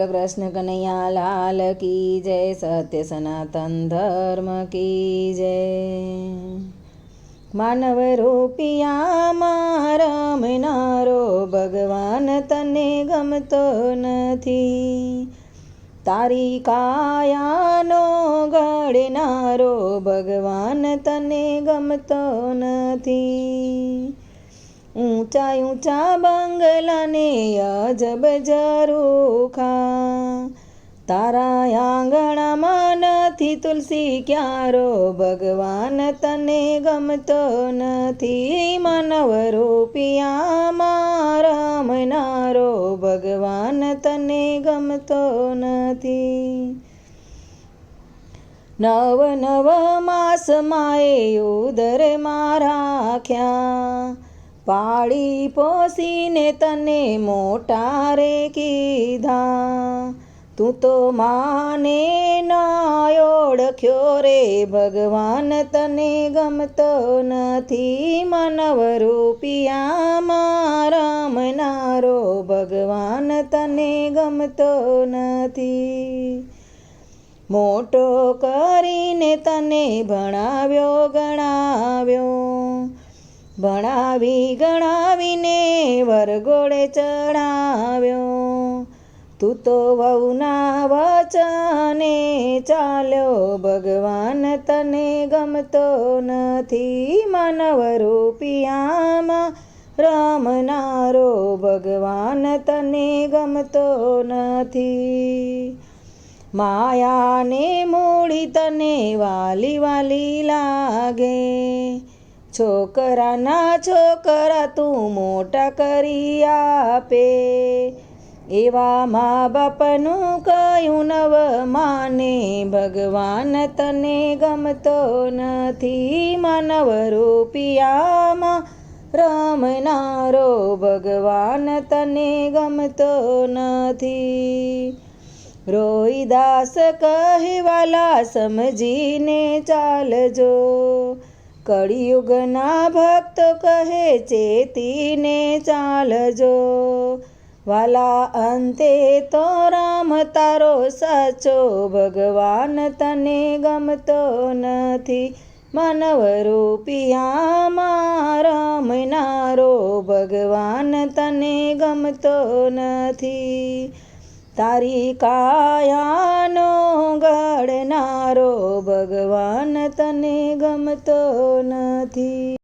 कृष्ण कन्हैया लाल की जय। सत्य सनातन धर्म की जय। मानव रूपियाમાં રમનારો ભગવાન તને ગમતો નથી। તારી કાયાનો ઘડનારો ભગવાન તને ગમતો નથી। ઊંચા ઊંચા બંગલાને અજબ ઝરૂખા, તારા આંગણામાં નથી તુલસી ક્યારો ભગવાન તને ગમતો નથી। માનવ રૂપિયામાં રમનારો ભગવાન તને ગમતો નથી। નવ નવ માસમાં એ ઉદરમાં રાખ્યા, પાળી પોસીને તને મોટા રે કીધા। તું તો માને ના ઓળખ્યો રે ભગવાન તને ગમતો નથી। માનવ રૂપિયામાં રમનારો ભગવાન તને ગમતો નથી। મોટો કરીને તને ભણાવ્યો ગણાવ્યો, ભણાવી ગણાવીને વરઘોડે ચડાવ્યો। તું તો વહુના વચને ચાલ્યો ભગવાન તને ગમતો નથી। માનવ રૂપિયામાં રમનારો ભગવાન તને ગમતો નથી। માયાને મૂડી તને વાલી વાલી લાગે, છોકરાના છોકરા તું મોટા કરી આપે। એવા મા બાપનું કયું નવ માને ભગવાન તને ગમતો નથી। માનવ રૂપિયામાં રમનારો ભગવાન તને ગમતો નથી। રોહિદાસ કહેવાલા સમજીને ચાલજો, કળિયુગના ભક્તો કહે ચેતીને ચાલજો। વાલા અંતે તો રામ તારો સાચો ભગવાન તને ગમતો નથી। માનવ રૂપિયામાં રમનારો ભગવાન તને ગમતો નથી। તારી કાયાનો ઘડનારો ભગવાન તને ગમતો નથી।